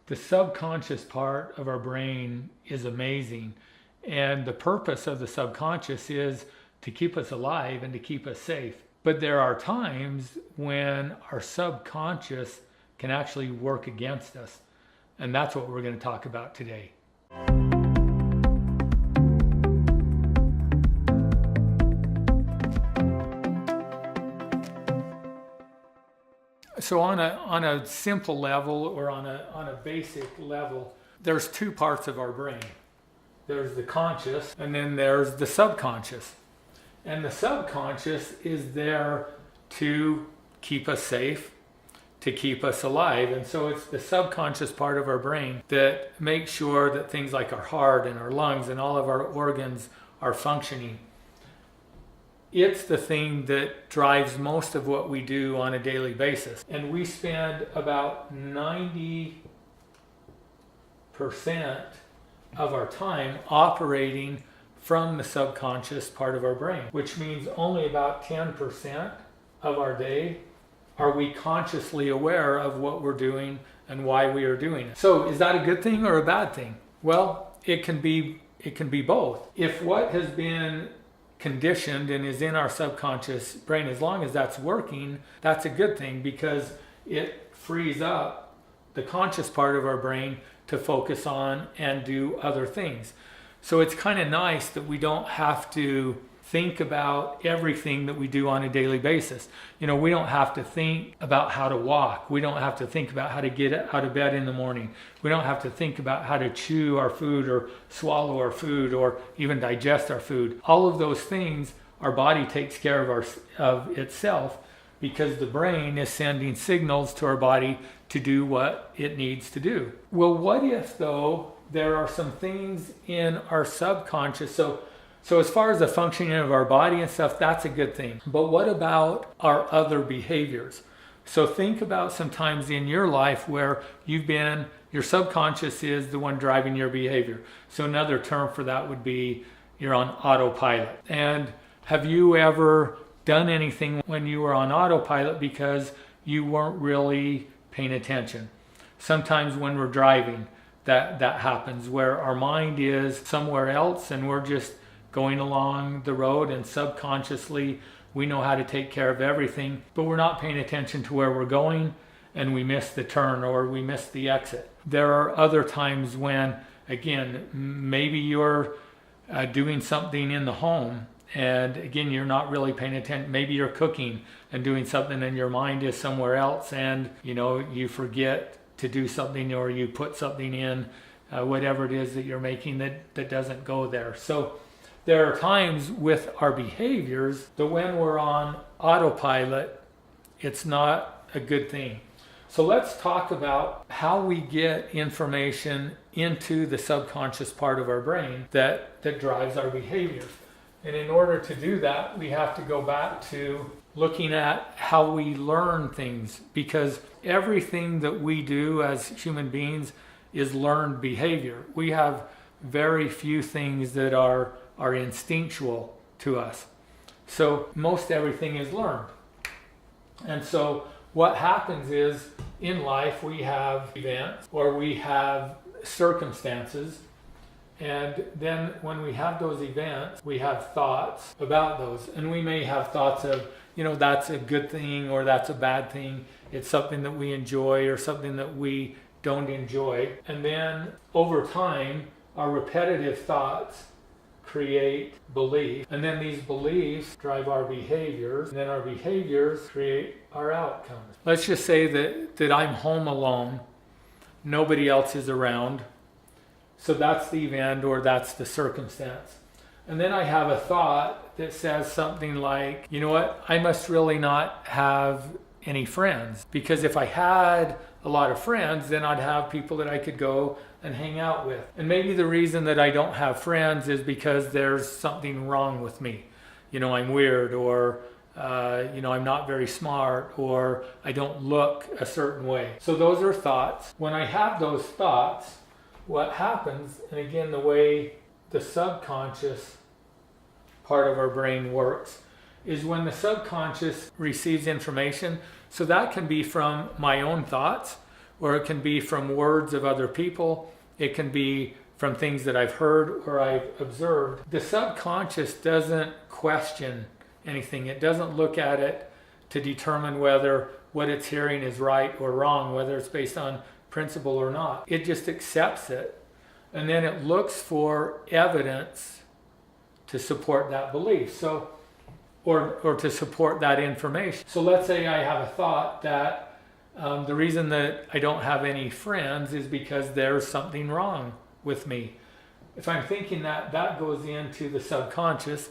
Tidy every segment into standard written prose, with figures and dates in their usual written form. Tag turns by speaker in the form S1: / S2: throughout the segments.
S1: The subconscious part of our brain is amazing. And the purpose of the subconscious is to keep us alive and to keep us safe. But there are times when our subconscious can actually work against us. And that's what we're going to talk about today. So on a simple level, or on a basic level, there's two parts of our brain. There's the conscious, and then there's the subconscious. And the subconscious is there to keep us safe, to keep us alive. And so it's the subconscious part of our brain that makes sure that things like our heart and our lungs and all of our organs are functioning. It's the thing that drives most of what we do on a daily basis. And we spend about 90% of our time operating from the subconscious part of our brain, which means only about 10% of our day are we consciously aware of what we're doing and why we are doing it. So is that a good thing or a bad thing? Well, it can be both. If what has been conditioned and is in our subconscious brain, as long as that's working, that's a good thing, because it frees up the conscious part of our brain to focus on and do other things. So it's kind of nice that we don't have to think about everything that we do on a daily basis. You know, we don't have to think about how to walk. We don't have to think about how to get out of bed in the morning. We don't have to think about how to chew our food or swallow our food or even digest our food. All of those things, our body takes care of itself, because the brain is sending signals to our body to do what it needs to do. Well, what if, though, there are some things in our subconscious? So as far as the functioning of our body and stuff, that's a good thing. But what about our other behaviors? So think about some times in your life where your subconscious is the one driving your behavior. So another term for that would be you're on autopilot. And have you ever done anything when you were on autopilot because you weren't really paying attention? Sometimes when we're driving, that happens, where our mind is somewhere else and we're just going along the road, and subconsciously we know how to take care of everything, but we're not paying attention to where we're going, and we miss the turn or we miss the exit. There are other times when, again, maybe you're doing something in the home, and again, you're not really paying attention. Maybe you're cooking and doing something and your mind is somewhere else, and you forget to do something, or you put something in whatever it is that you're making that doesn't go there. So there are times with our behaviors that when we're on autopilot, it's not a good thing. So let's talk about how we get information into the subconscious part of our brain that drives our behaviors. And in order to do that, we have to go back to looking at how we learn things, because everything that we do as human beings is learned behavior. We have very few things that are instinctual to us. So most everything is learned. And so what happens is, in life we have events or we have circumstances, and then when we have those events, we have thoughts about those. And we may have thoughts of, that's a good thing or that's a bad thing. It's something that we enjoy or something that we don't enjoy. And then over time, our repetitive thoughts create belief, and then these beliefs drive our behaviors, and then our behaviors create our outcomes. Let's just say that I'm home alone, nobody else is around, so that's the event or that's the circumstance. And then I have a thought that says something like, you know what, I must really not have any friends, because if I had a lot of friends, then I'd have people that I could go and hang out with. And maybe the reason that I don't have friends is because there's something wrong with me. I'm weird, or I'm not very smart, or I don't look a certain way. So those are thoughts. When I have those thoughts, what happens, and again, the way the subconscious part of our brain works, is when the subconscious receives information. So that can be from my own thoughts, or it can be from words of other people. It can be from things that I've heard or I've observed. The subconscious doesn't question anything. It doesn't look at it to determine whether what it's hearing is right or wrong, whether it's based on principle or not. It just accepts it, and then it looks for evidence to support that belief. So, or to support that information. So let's say I have a thought that the reason that I don't have any friends is because there's something wrong with me. If I'm thinking that, that goes into the subconscious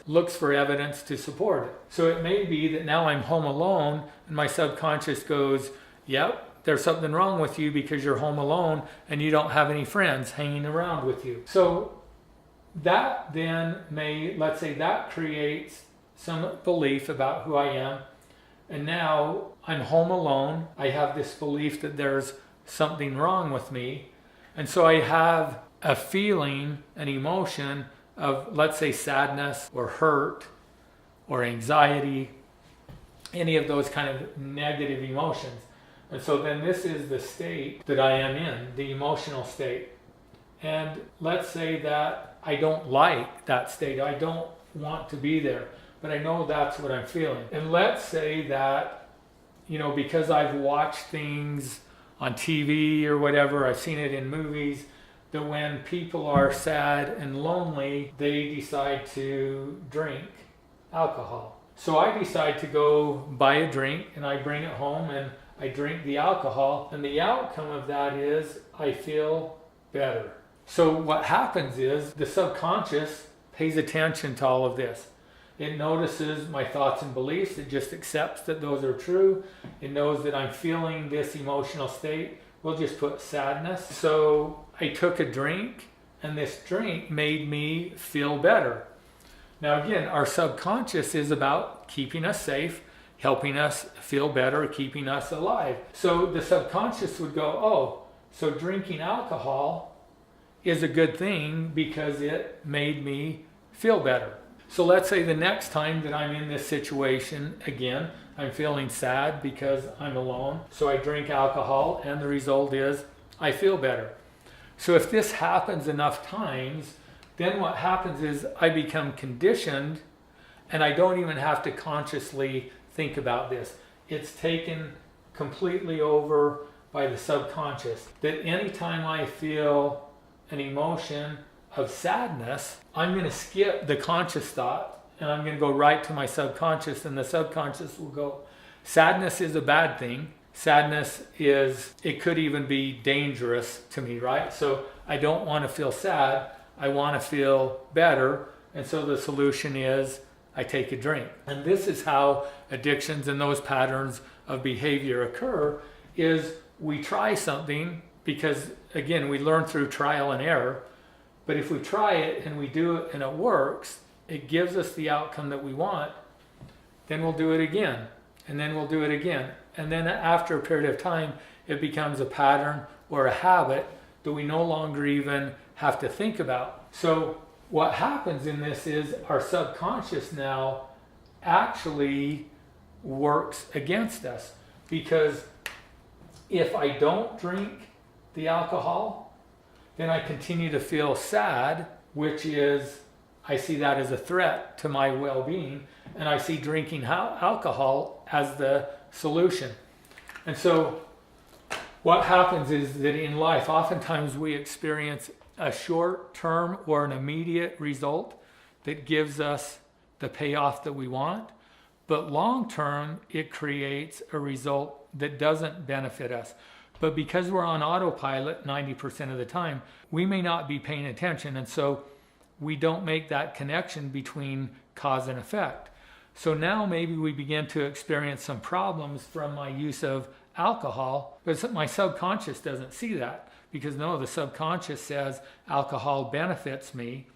S1: looks for evidence to support it. So it may be that now I'm home alone and my subconscious goes, yep, there's something wrong with you because you're home alone and you don't have any friends hanging around with you. So that then let's say that creates some belief about who I am. And now I'm home alone. I have this belief that there's something wrong with me. And so I have a feeling, an emotion of, let's say, sadness or hurt or anxiety, any of those kind of negative emotions. And so then this is the state that I am in, the emotional state. And let's say that I don't like that state. I don't want to be there, but I know that's what I'm feeling. And let's say that, because I've watched things on TV or whatever, I've seen it in movies, that when people are sad and lonely, they decide to drink alcohol. So I decide to go buy a drink and I bring it home and I drink the alcohol, and the outcome of that is I feel better. So what happens is the subconscious pays attention to all of this. It notices my thoughts and beliefs. It just accepts that those are true. It knows that I'm feeling this emotional state. We'll just put sadness. So I took a drink, and this drink made me feel better. Now again, our subconscious is about keeping us safe, helping us feel better, keeping us alive. So the subconscious would go, oh, so drinking alcohol is a good thing because it made me feel better. So let's say the next time that I'm in this situation, again, I'm feeling sad because I'm alone. So I drink alcohol and the result is I feel better. So if this happens enough times, then what happens is I become conditioned and I don't even have to consciously think about this. It's taken completely over by the subconscious. That anytime I feel an emotion of sadness, I'm going to skip the conscious thought and I'm going to go right to my subconscious, and the subconscious will go, sadness is a bad thing. Sadness it could even be dangerous to me, right? So I don't want to feel sad. I want to feel better. And so the solution is I take a drink. And this is how addictions and those patterns of behavior occur, is we try something because, again, we learn through trial and error. But if we try it and we do it and it works, it gives us the outcome that we want, then we'll do it again. And then we'll do it again. And then after a period of time, it becomes a pattern or a habit that we no longer even have to think about. So what happens in this is our subconscious now actually works against us, because if I don't drink the alcohol, then I continue to feel sad, which is, I see that as a threat to my well-being, and I see drinking alcohol as the solution. And so what happens is that in life, oftentimes we experience a short-term or an immediate result that gives us the payoff that we want, but long-term it creates a result that doesn't benefit us. But because we're on autopilot 90% of the time, we may not be paying attention, and so we don't make that connection between cause and effect. So now maybe we begin to experience some problems from my use of alcohol, but my subconscious doesn't see that, because no, the subconscious says alcohol benefits me,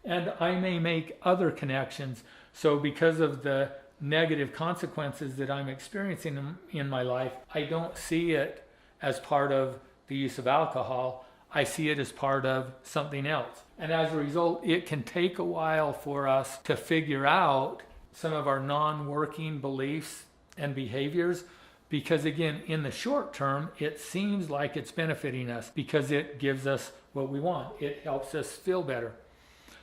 S1: and I may make other connections. So because of the negative consequences that I'm experiencing in my life, I don't see it as part of the use of alcohol. I see it as part of something else. And as a result, it can take a while for us to figure out some of our non-working beliefs and behaviors. because again, in the short term, it seems like it's benefiting us because it gives us what we want. It helps us feel better.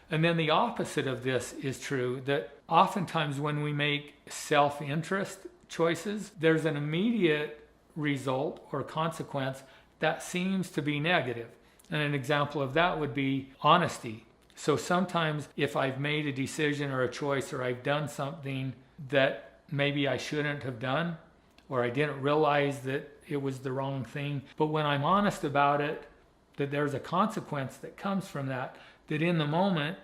S1: And then the opposite of this is true, that oftentimes when we make self-interest choices, there's an immediate result or consequence that seems to be negative. And an example of that would be honesty. So sometimes if I've made a decision or a choice, or I've done something that maybe I shouldn't have done, or I didn't realize that it was the wrong thing, but when I'm honest about it, that there's a consequence that comes from that, that in the moment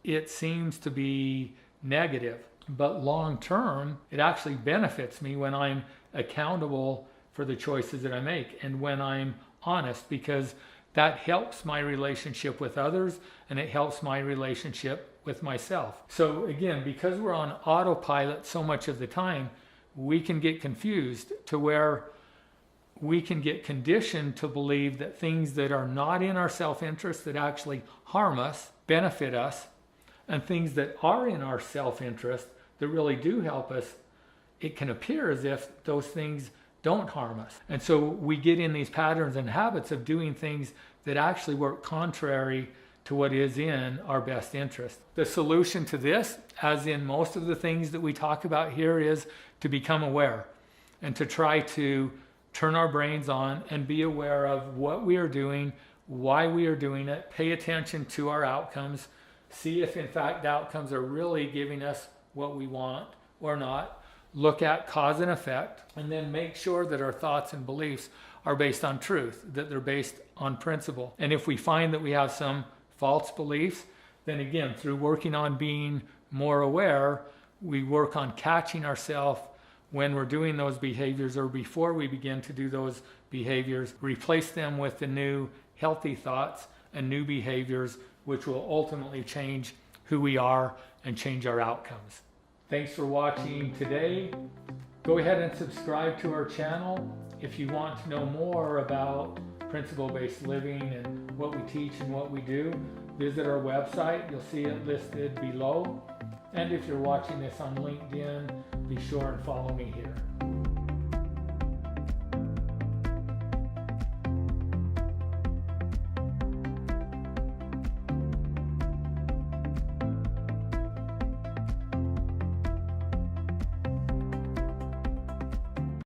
S1: it seems to be negative. But long term, it actually benefits me when I'm accountable for the choices that I make and when I'm honest, because that helps my relationship with others and it helps my relationship with myself. So again, because we're on autopilot so much of the time, we can get confused to where we can get conditioned to believe that things that are not in our self-interest, that actually harm us, benefit us, and things that are in our self-interest that really do help us, it can appear as if those things don't harm us. And so we get in these patterns and habits of doing things that actually work contrary to what is in our best interest. The solution to this, as in most of the things that we talk about here, is to become aware and to try to turn our brains on and be aware of what we are doing, why we are doing it, pay attention to our outcomes, see if in fact the outcomes are really giving us what we want or not, look at cause and effect, and then make sure that our thoughts and beliefs are based on truth, that they're based on principle. And if we find that we have some false beliefs, then again, through working on being more aware, we work on catching ourselves when we're doing those behaviors, or before we begin to do those behaviors, replace them with the new healthy thoughts and new behaviors, which will ultimately change who we are and change our outcomes. Thanks for watching today. Go ahead and subscribe to our channel. If you want to know more about principle-based living and what we teach and what we do, visit our website. You'll see it listed below. And if you're watching this on LinkedIn, be sure and follow me here.